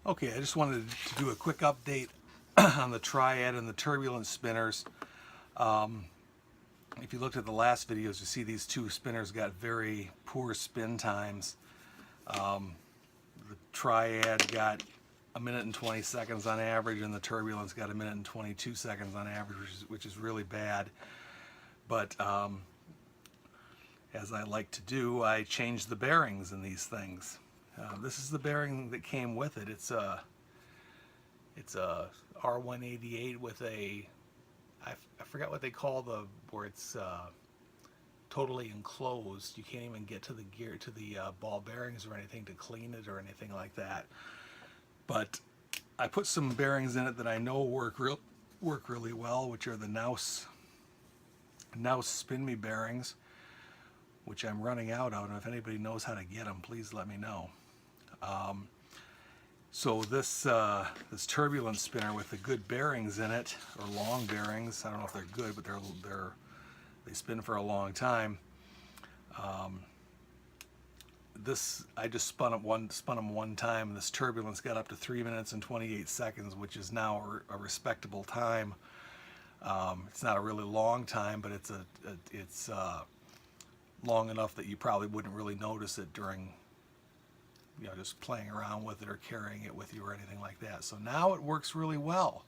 Okay, I just wanted to do a quick update on the Triad and the Turbulence spinners. If you looked at the last videos, you see these two spinners got very poor spin times. The Triad got 1 minute and 20 seconds on average, and the Turbulence got 1 minute and 22 seconds on average, which is really bad. But as I like to do, I changed the bearings in these things. This is the bearing that came with it. It's a R188 with a, I forgot what they call where it's totally enclosed. You can't even get to the ball bearings or anything to clean it or anything like that. But I put some bearings in it that I know work really well, which are the Naus Spin Me bearings, which I'm running out of, and if anybody knows how to get them, please let me know. So this Turbulence spinner with the good bearings in it, or long bearings, I don't know if they're good, but they spin for a long time. I just spun them one time, and this Turbulence got up to 3 minutes and 28 seconds, which is now a respectable time. It's not a really long time, but it's long enough that you probably wouldn't really notice it during, just playing around with it or carrying it with you or anything like that. So now it works really well.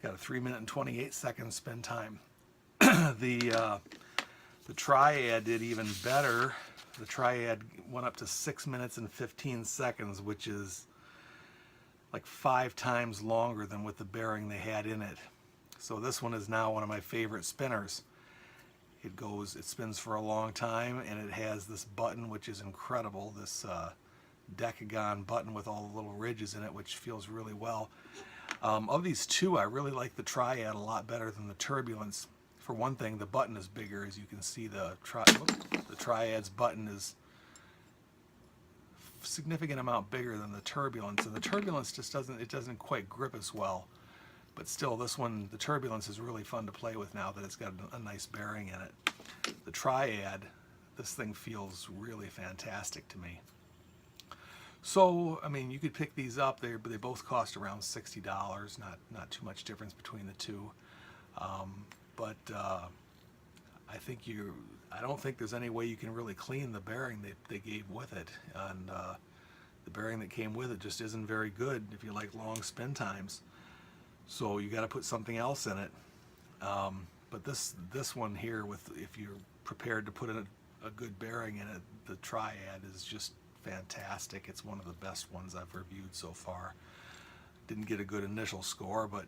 Got a 3 minute and 28 second spin time. The Triad did even better. The Triad went up to 6 minutes and 15 seconds, which is like 5 times longer than with the bearing they had in it. So this one is now one of my favorite spinners. It spins for a long time, and it has this button, which is incredible, this decagon button with all the little ridges in it, which feels really well. Of these two, I really like the Triad a lot better than the Turbulence. For one thing, the button is bigger. As you can see, the Triad's button is a significant amount bigger than the Turbulence, and the Turbulence just doesn't quite grip as well. But still, this one, the Turbulence, is really fun to play with now that it's got a nice bearing in it. The Triad, this thing feels really fantastic to me. So, I mean, you could pick these up. They both cost around $60. Not too much difference between the two. But I don't think there's any way you can really clean the bearing they gave with it. And the bearing that came with it just isn't very good if you like long spin times. So you got to put something else in it. But this one here, if you're prepared to put a good bearing in it, the Triad is just fantastic. It's one of the best ones I've reviewed so far. Didn't get a good initial score, but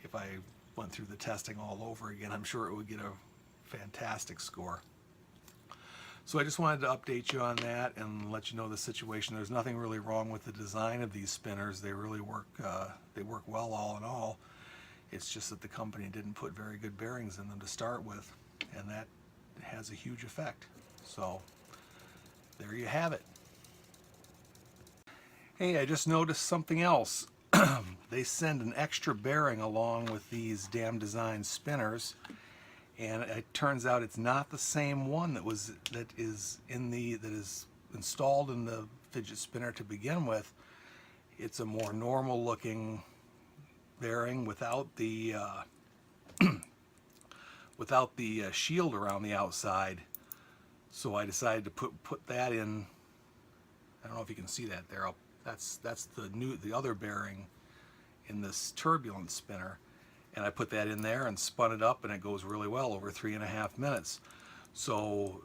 if I went through the testing all over again, I'm sure it would get a fantastic score. So I just wanted to update you on that and let you know the situation. There's nothing really wrong with the design of these spinners. They really work. They work well, all in all. It's just that the company didn't put very good bearings in them to start with, and that has a huge effect. So there you have it. Hey, I just noticed something else. They send an extra bearing along with these Damn Design spinners, and it turns out it's not the same one that is installed in the fidget spinner to begin with. It's a more normal looking bearing without the shield around the outside. So I decided to put that in. I don't know if you can see that there. That's the other bearing in this Turbulence spinner, and I put that in there and spun it up, and it goes really well over 3.5 minutes. So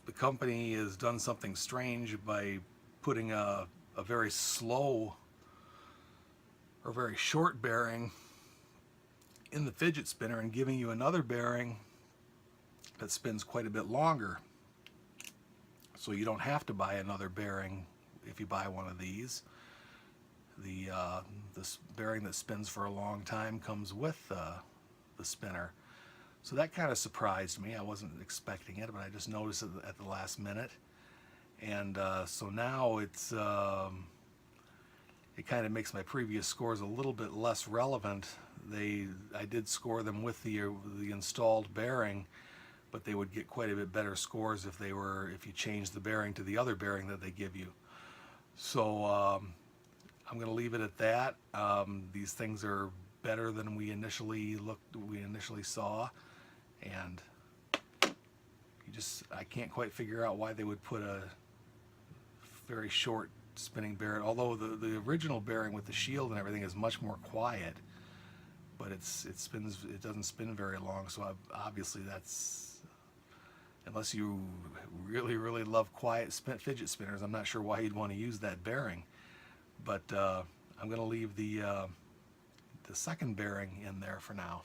the company has done something strange by putting a very slow or very short bearing in the fidget spinner and giving you another bearing that spins quite a bit longer. So you don't have to buy another bearing if you buy one of these. This bearing that spins for a long time comes with the spinner. So that kind of surprised me. I wasn't expecting it, but I just noticed it at the last minute. And so now it kind of makes my previous scores a little bit less relevant. I did score them with the installed bearing, but they would get quite a bit better scores if you change the bearing to the other bearing that they give you. So I'm going to leave it at that. These things are better than we initially saw, and I can't quite figure out why they would put a very short spinning bearing. Although the original bearing with the shield and everything is much more quiet, but it doesn't spin very long. So obviously that's, unless you really love quiet fidget spinners, I'm not sure why you'd want to use that bearing. But I'm going to leave the second bearing in there for now.